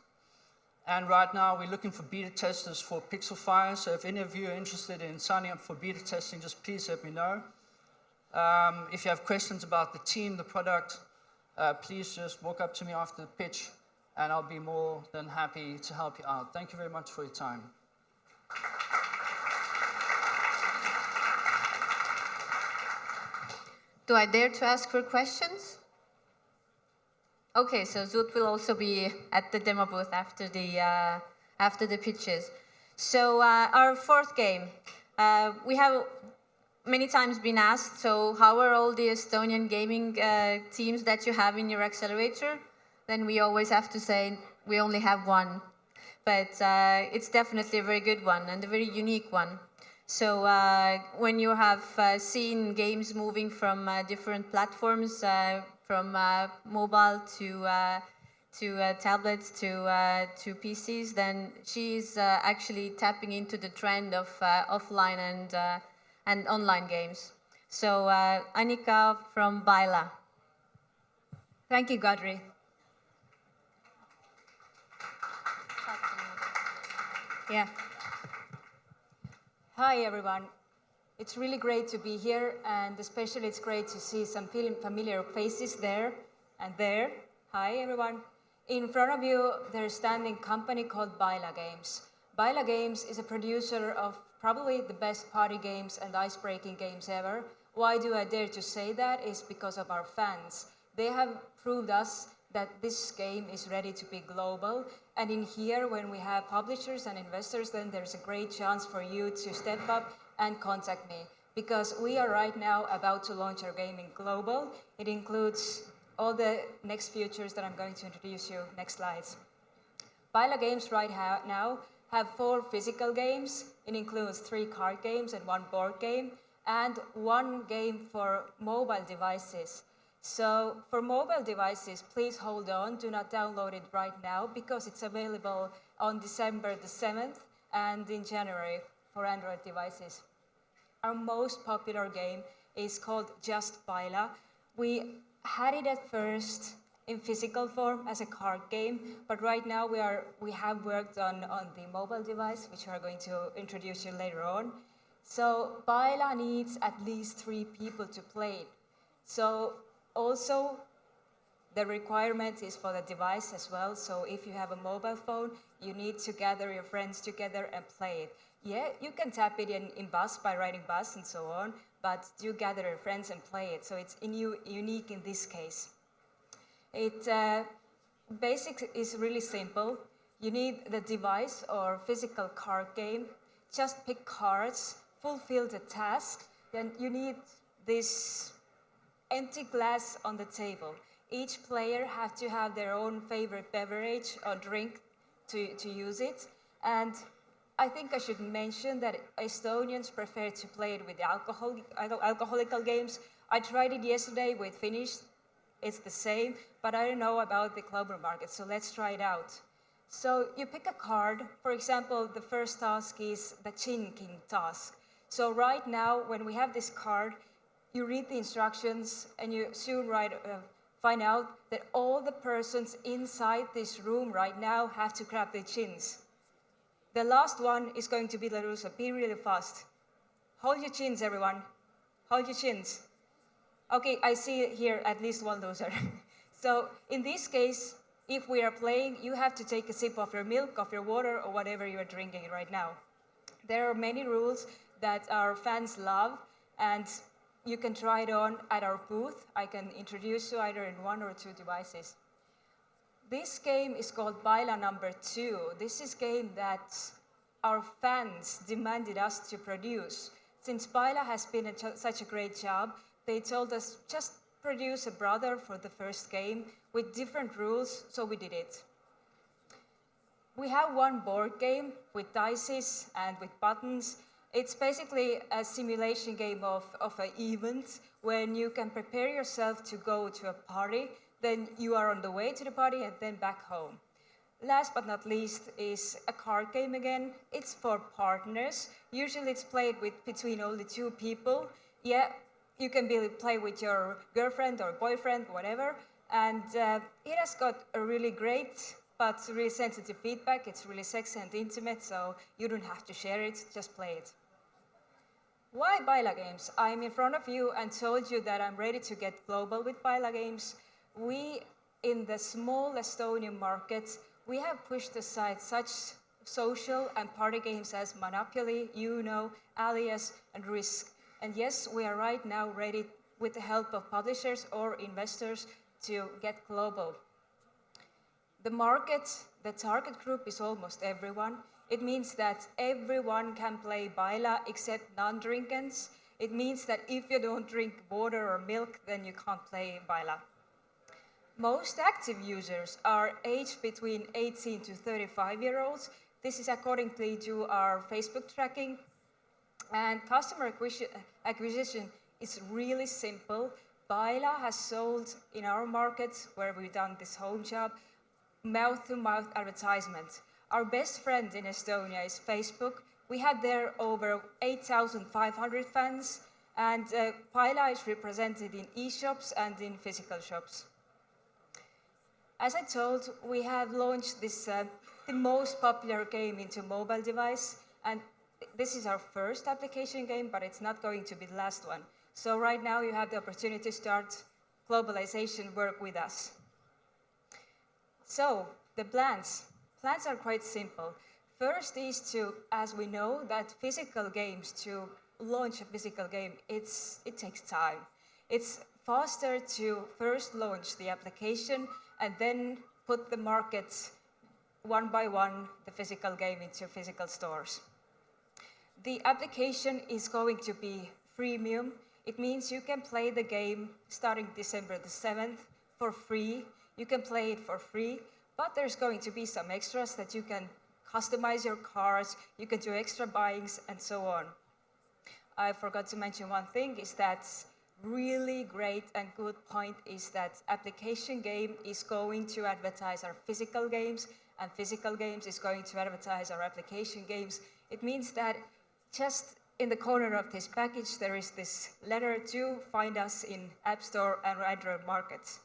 And right now, we're looking for beta testers for Pixel Fire. So if any of you are interested in signing up for beta testing, just please let me know. If you have questions about the team, the product, please just walk up to me after the pitch, and I'll be more than happy to help you out. Thank you very much for your time. Do I dare to ask for questions? Okay, so Zoot will also be at the demo booth after the pitches. So our fourth game, we have many times been asked, so how are all the Estonian gaming teams that you have in your accelerator? Then we always have to say we only have one. But it's definitely a very good one and a very unique one. So when you have seen games moving from different platforms, from mobile to tablets to PCs, then she's actually tapping into the trend of offline and online games. So Annika from Baila. Thank you, Kadri. Yeah. Hi, everyone. It's really great to be here, and especially it's great to see some familiar faces there and there. Hi, everyone. In front of you, there's a standing company called Baila Games. Baila Games is a producer of probably the best party games and ice-breaking games ever. Why do I dare to say that? Is because of our fans. They have proved us that this game is ready to be global. And in here, when we have publishers and investors, then there's a great chance for you to step up and contact me. Because we are right now about to launch our game in global. It includes all the next features that I'm going to introduce you. Next slides. Baila Games right now have 4 physical games. It includes 3 card games and 1 board game, and 1 game for mobile devices. So for mobile devices, please hold on. Do not download it right now because it's available on December the 7th and in January for Android devices. Our most popular game is called Just Baila. We had it at first in physical form as a card game, but right now we have worked on the mobile device, which we are going to introduce you later on. So Baila needs at least 3 people to play it. So also, the requirement is for the device as well. So if you have a mobile phone, you need to gather your friends together and play it. Yeah, you can tap it in bus by riding bus and so on, but do gather your friends and play it. So it's unique in this case. It basic is really simple. You need the device or physical card game. Just pick cards, fulfill the task. Then you need this empty glass on the table. Each player has to have their own favorite beverage or drink to use it. And I think I should mention that Estonians prefer to play it with alcoholical games. I tried it yesterday with Finnish. It's the same, but I don't know about the global market, so let's try it out. So you pick a card. For example, the first task is the Chin King task. So right now, when we have this card, you read the instructions and you soon find out that all the persons inside this room right now have to grab their chins. The last one is going to be the loser. Be really fast. Hold your chins, everyone. Hold your chins. Okay, I see here at least one loser. So in this case, if we are playing, you have to take a sip of your milk, of your water, or whatever you are drinking right now. There are many rules that our fans love, and you can try it on at our booth. I can introduce you either in 1 or 2 devices. This game is called Baila number 2. This is a game that our fans demanded us to produce. Since Baila has been such a great job, they told us just produce a brother for the first game with different rules, so we did it. We have one board game with dice and with buttons. It's basically a simulation game of an event when you can prepare yourself to go to a party, then you are on the way to the party and then back home. Last but not least is a card game again. It's for partners. Usually it's played between only 2 people. Yeah, you can play with your girlfriend or boyfriend, whatever. And it has got a really great but really sensitive feedback. It's really sexy and intimate, so you don't have to share it, just play it. Why Baila games? I'm in front of you and told you that I'm ready to get global with Baila games. We, in the small Estonian market, we have pushed aside such social and party games as Monopoly, Uno, Alias, and Risk. And yes, we are right now ready with the help of publishers or investors to get global. The market, the target group is almost everyone. It means that everyone can play Baila except non-drinkers. It means that if you don't drink water or milk, then you can't play Baila. Most active users are aged between 18 to 35-year-olds. This is according to our Facebook tracking. And customer acquisition is really simple. Baila has sold in our markets, where we've done this home job, mouth-to-mouth advertisement. Our best friend in Estonia is Facebook. We have there over 8,500 fans, and Baila is represented in e-shops and in physical shops. As I told, we have launched this the most popular game into mobile device, and this is our first application game, but it's not going to be the last one. So right now you have the opportunity to start globalization work with us. So the plans are quite simple. First is to, as we know, that physical games, to launch a physical game, it takes time. It's faster to first launch the application and then put the markets one by one, the physical game into physical stores. The application is going to be freemium. It means you can play the game starting December the 7th for free. You can play it for free, but there's going to be some extras that you can customize your cards, you can do extra buyings, and so on. I forgot to mention one thing, is that really great and good point is that application game is going to advertise our physical games, and physical games is going to advertise our application games. It means that just in the corner of this package, there is this letter to find us in App Store and Android markets.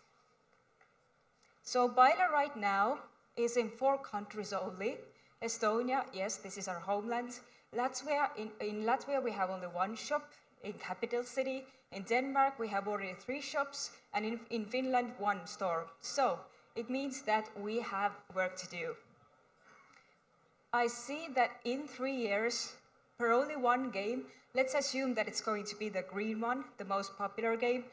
So Baila right now is in 4 countries only. Estonia, yes, this is our homeland. Latvia, in Latvia we have only 1 shop, in capital city. In Denmark we have already 3 shops, and in Finland 1 store. So it means that we have work to do. I see that in 3 years per only one game, let's assume that it's going to be the green one, the most popular game.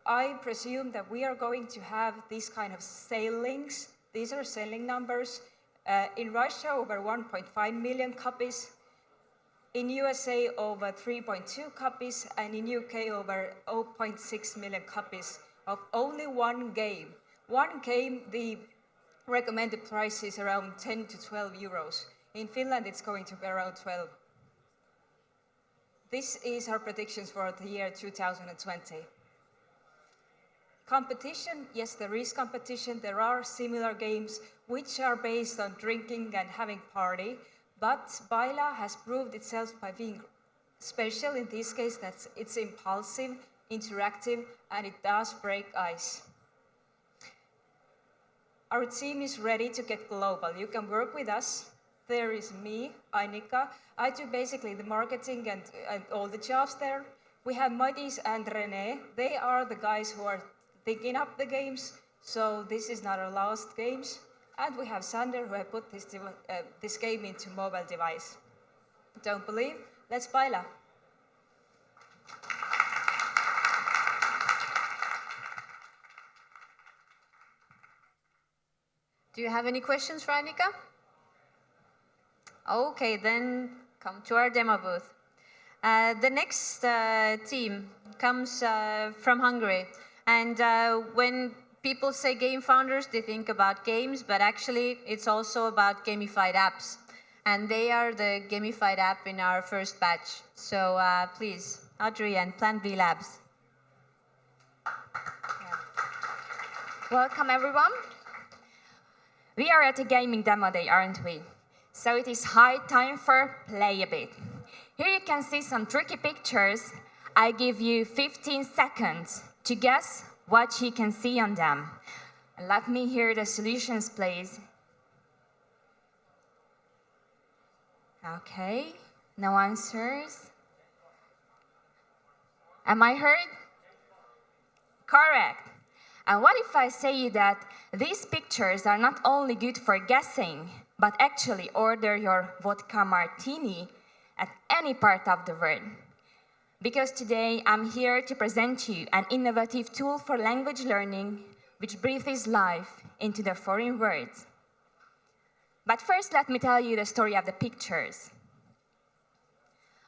I presume that we are going to have these kind of sale links. These are selling numbers. In Russia, over 1.5 million copies. In USA, over 3.2 copies. And in UK, over 0.6 million copies of only one game. One game, the recommended price is around 10 to 12 euros. In Finland, it's going to be around 12. This is our predictions for the year 2020. Competition, yes, there is competition. There are similar games which are based on drinking and having party, but Baila has proved itself by being special in this case that it's impulsive, interactive, and it does break ice. Our team is ready to get global. You can work with us. There is me, Ainika. I do basically the marketing and all the jobs there. We have Madis and René. They are the guys who are thinking up the games, so this is not our last games. And we have Sander, who have put this game into mobile device. Don't believe? Let's baila. Do you have any questions for Annika? Okay, then come to our demo booth. The next team comes from Hungary. And when people say GameFounders, they think about games, but actually it's also about gamified apps. And they are the gamified app in our first batch. So please, Audrey and Plan B Labs. Welcome, everyone. We are at a gaming demo day, aren't we? So it is high time for Play a Bit. Here you can see some tricky pictures. I give you 15 seconds to guess what you can see on them. Let me hear the solutions, please. Okay, no answers. Am I heard? Correct. And what if I say that these pictures are not only good for guessing, but actually order your vodka martini at any part of the world? Because today I'm here to present you an innovative tool for language learning which breathes life into the foreign words. But first, let me tell you the story of the pictures.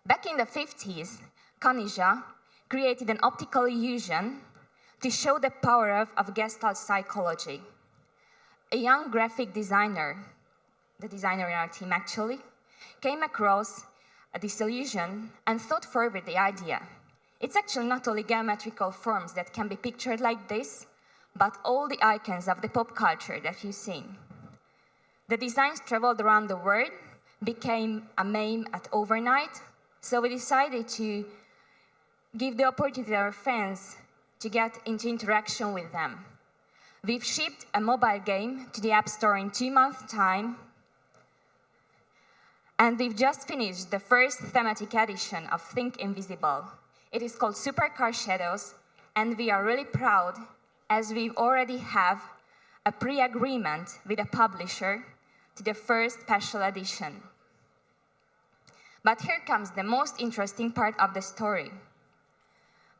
Back in the 50s, Kanija created an optical illusion to show the power of Gestalt psychology. A young graphic designer, the designer in our team actually, came across this illusion and thought forward the idea. It's actually not only geometrical forms that can be pictured like this, but all the icons of the pop culture that you've seen. The designs traveled around the world, became a meme at overnight, so we decided to give the opportunity to our fans to get into interaction with them. We've shipped a mobile game to the App Store in 2 months' time, and we've just finished the first thematic edition of Think Invisible. It is called Supercar Shadows, and we are really proud as we already have a pre-agreement with a publisher to the first special edition. But here comes the most interesting part of the story.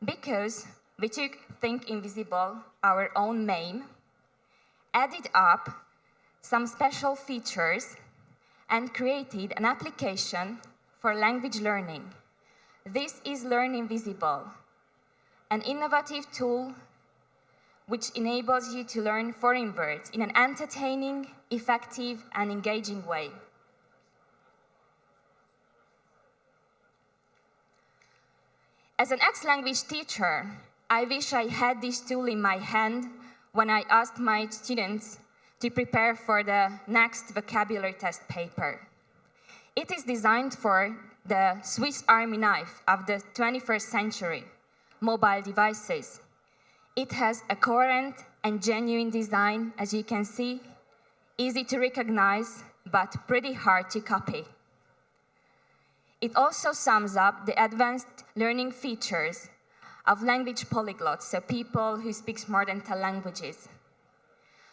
Because we took Think Invisible, our own meme, added up some special features, and created an application for language learning. This is Learn Invisible, an innovative tool which enables you to learn foreign words in an entertaining, effective, and engaging way. As an ex-language teacher, I wish I had this tool in my hand when I asked my students to prepare for the next vocabulary test paper. It is designed for the Swiss Army knife of the 21st century, mobile devices. It has a coherent and genuine design, as you can see, easy to recognize, but pretty hard to copy. It also sums up the advanced learning features of language polyglots, so people who speak more than 10 languages.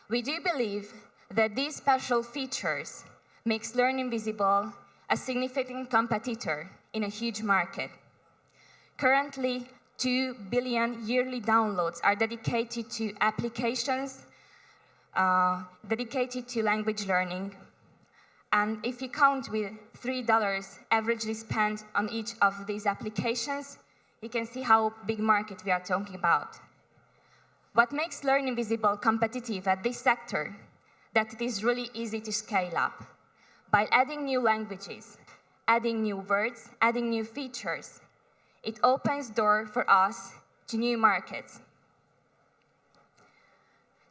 We do believe that these special features makes Learn Invisible a significant competitor in a huge market. Currently, 2 billion yearly downloads are dedicated to applications dedicated to language learning. And if you count with $3 averagely spent on each of these applications, you can see how big market we are talking about. What makes Learning Visible competitive at this sector, that it is really easy to scale up. By adding new languages, adding new words, adding new features, it opens door for us to new markets.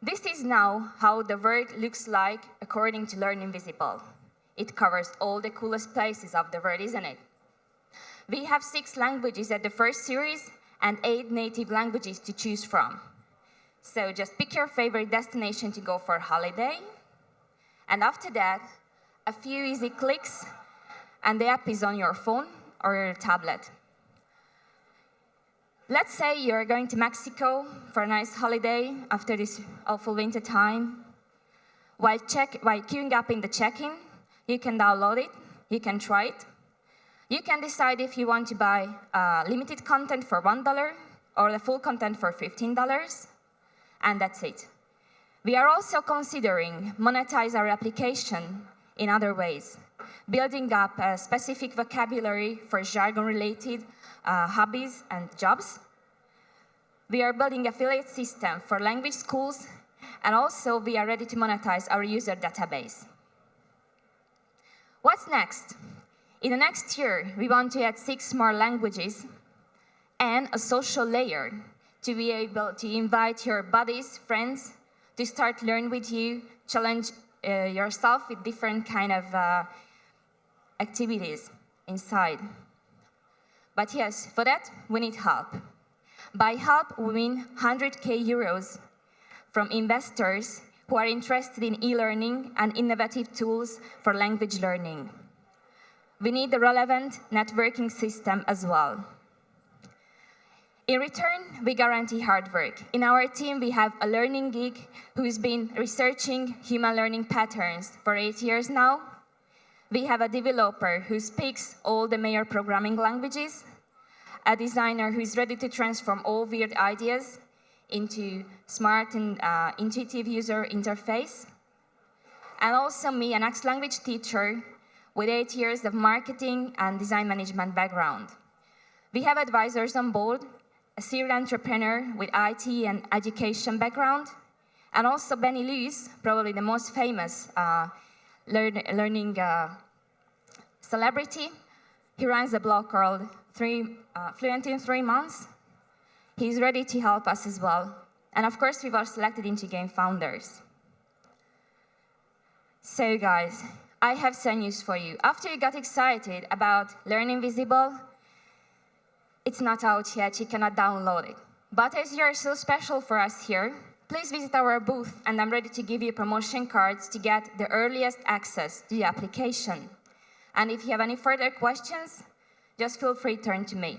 This is now how the world looks like according to Learning Visible. It covers all the coolest places of the world, isn't it? We have 6 languages at the first series and 8 native languages to choose from. So just pick your favorite destination to go for a holiday. And after that, a few easy clicks, and the app is on your phone or your tablet. Let's say you're going to Mexico for a nice holiday after this awful winter time. While queuing up in the check-in, you can download it, you can try it. You can decide if you want to buy limited content for $1 or the full content for $15, and that's it. We are also considering monetize our application in other ways, building up a specific vocabulary for jargon-related hobbies and jobs. We are building affiliate system for language schools, and also we are ready to monetize our user database. What's next? In the next year, we want to add 6 more languages and a social layer to be able to invite your buddies, friends, to start learn with you, challenge yourself with different kind of activities inside. But yes, for that, we need help. By help, we mean 100K euros from investors who are interested in e-learning and innovative tools for language learning. We need a relevant networking system as well. In return, we guarantee hard work. In our team, we have a learning geek who's been researching human learning patterns for 8 years now. We have a developer who speaks all the major programming languages, a designer who is ready to transform all weird ideas into smart and intuitive user interface, and also me, an Accel language teacher with 8 years of marketing and design management background. We have advisors on board, a serial entrepreneur with IT and education background, and also Benny Lewis, probably the most famous learning celebrity. He runs a blog called Fluent in 3 Months. He's ready to help us as well. And of course, we were selected into GameFounders. So guys, I have some news for you. After you got excited about Learning Visible, it's not out yet, you cannot download it. But as you're so special for us here, please visit our booth, and I'm ready to give you promotion cards to get the earliest access to the application. And if you have any further questions, just feel free to turn to me.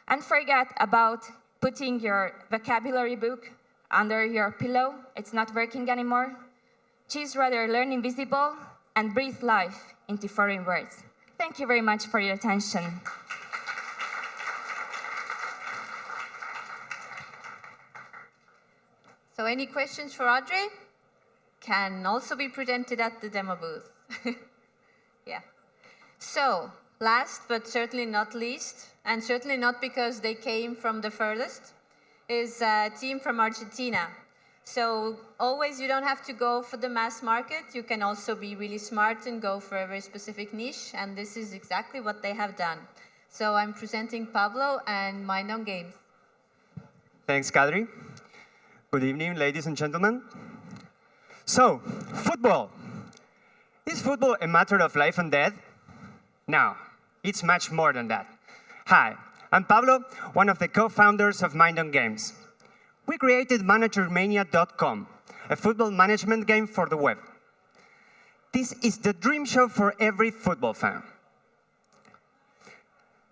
And forget about putting your vocabulary book under your pillow. It's not working anymore. Choose rather Learning Visible and breathe life into foreign words. Thank you very much for your attention. So any questions for Audrey? Can also be presented at the demo booth. Yeah. So, last but certainly not least, and certainly not because they came from the furthest, is a team from Argentina. So always you don't have to go for the mass market. You can also be really smart and go for a very specific niche, and this is exactly what they have done. So I'm presenting Pablo and Mind on Games. Thanks, Kadri. Good evening, ladies and gentlemen. So, football. Is football a matter of life and death? No, it's much more than that. Hi, I'm Pablo, one of the co-founders of Mind on Games. We created ManagerMania.com, a football management game for the web. This is the dream show for every football fan.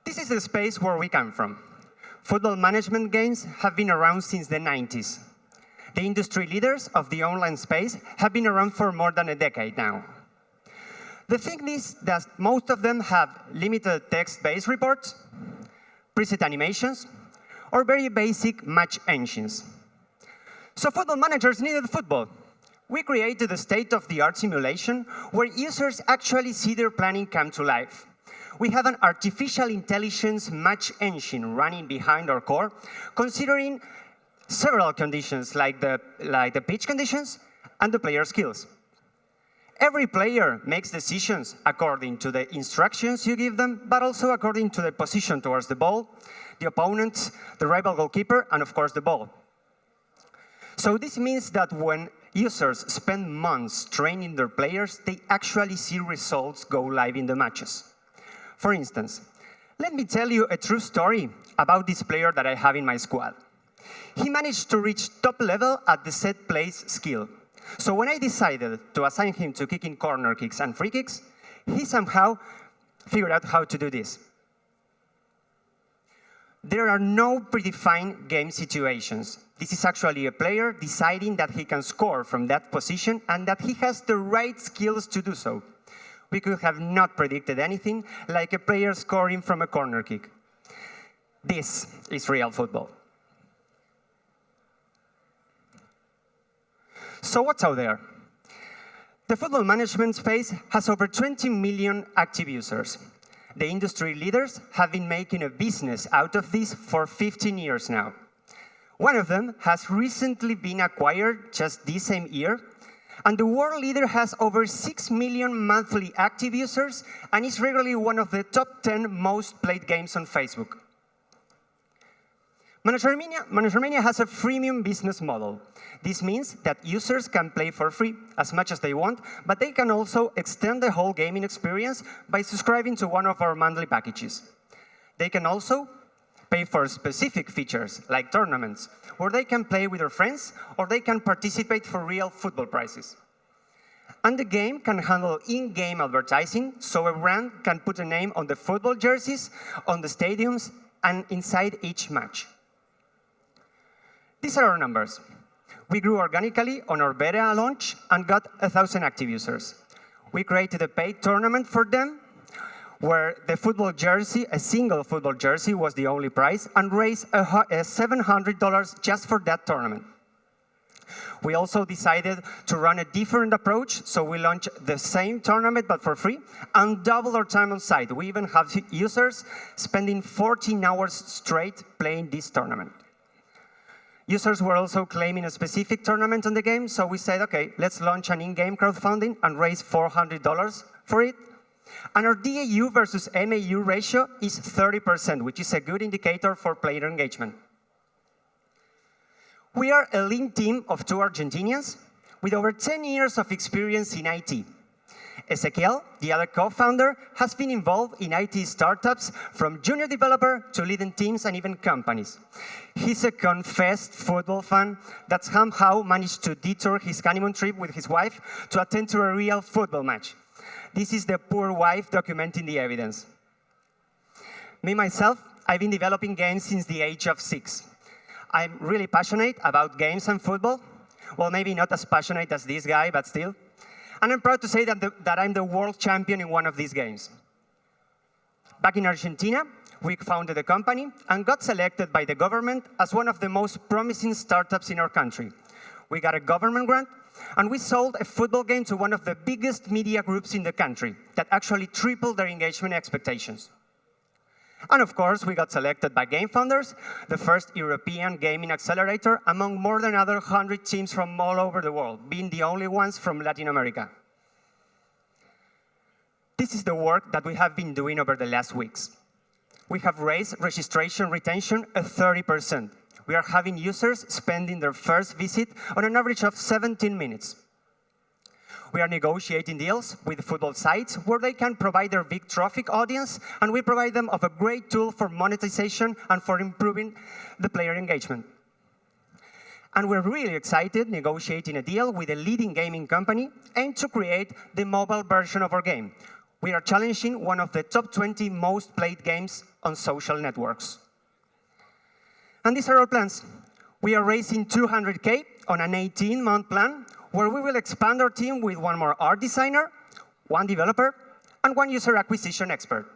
This is the space where we come from. Football management games have been around since the 90s. The industry leaders of the online space have been around for more than a decade now. The thing is that most of them have limited text-based reports, preset animations, or very basic match engines. So football managers needed football. We created a state-of-the-art simulation where users actually see their planning come to life. We have an artificial intelligence match engine running behind our core, considering several conditions like the pitch conditions and the player skills. Every player makes decisions according to the instructions you give them, but also according to the position towards the ball, the opponent, the rival goalkeeper, and of course the ball. So this means that when users spend months training their players, they actually see results go live in the matches. For instance, let me tell you a true story about this player that I have in my squad. He managed to reach top level at the set plays skill. So when I decided to assign him to kicking corner kicks and free kicks, he somehow figured out how to do this. There are no predefined game situations. This is actually a player deciding that he can score from that position and that he has the right skills to do so. We could have not predicted anything like a player scoring from a corner kick. This is real football. So what's out there? The football management space has over 20 million active users. The industry leaders have been making a business out of this for 15 years now. One of them has recently been acquired just this same year, and the world leader has over 6 million monthly active users and is regularly one of the top 10 most played games on Facebook. Managermania has a freemium business model. This means that users can play for free as much as they want, but they can also extend the whole gaming experience by subscribing to one of our monthly packages. They can also pay for specific features, like tournaments, where they can play with their friends, or they can participate for real football prizes. And the game can handle in-game advertising, so a brand can put a name on the football jerseys, on the stadiums, and inside each match. These are our numbers. We grew organically on our beta launch and got 1,000 active users. We created a paid tournament for them, where the football jersey, a single football jersey, was the only prize, and raised $700 just for that tournament. We also decided to run a different approach, so we launched the same tournament but for free, and doubled our time on site. We even have users spending 14 hours straight playing this tournament. Users were also claiming a specific tournament on the game, so we said, okay, let's launch an in-game crowdfunding and raise $400 for it. And our DAU versus MAU ratio is 30%, which is a good indicator for player engagement. We are a lean team of 2 Argentinians with over 10 years of experience in IT. Ezequiel, the other co-founder, has been involved in IT startups from junior developer to leading teams and even companies. He's a confessed football fan that somehow managed to detour his honeymoon trip with his wife to attend to a real football match. This is the poor wife documenting the evidence. Me, myself, I've been developing games since the age of 6. I'm really passionate about games and football. Well, maybe not as passionate as this guy, but still. And I'm proud to say that I'm the world champion in one of these games. Back in Argentina, we founded a company and got selected by the government as one of the most promising startups in our country. We got a government grant, and we sold a football game to one of the biggest media groups in the country that actually tripled their engagement expectations. And of course, we got selected by GameFounders, the first European gaming accelerator, among more than 100 teams from all over the world, being the only ones from Latin America. This is the work that we have been doing over the last weeks. We have raised registration retention at 30%. We are having users spending their first visit on an average of 17 minutes. We are negotiating deals with football sites where they can provide their big traffic audience, and we provide them of a great tool for monetization and for improving the player engagement. And we're really excited negotiating a deal with a leading gaming company aimed to create the mobile version of our game. We are challenging one of the top 20 most played games on social networks. And these are our plans. We are raising $200K on an 18-month plan, where we will expand our team with one more art designer, one developer, and one user acquisition expert.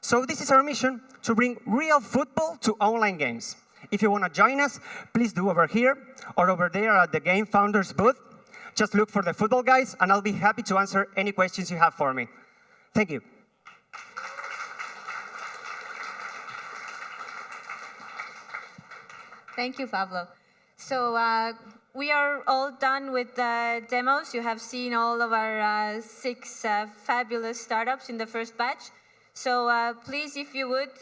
So this is our mission, to bring real football to online games. If you want to join us, please do over here or over there at the GameFounders booth. Just look for the football guys, and I'll be happy to answer any questions you have for me. Thank you. Thank you, Pablo. So we are all done with the demos. You have seen all of our 6 fabulous startups in the first batch. So please, if you would,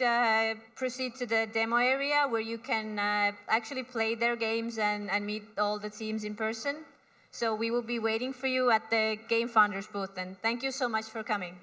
proceed to the demo area where you can actually play their games and meet all the teams in person. So we will be waiting for you at the GameFounders booth. And thank you so much for coming.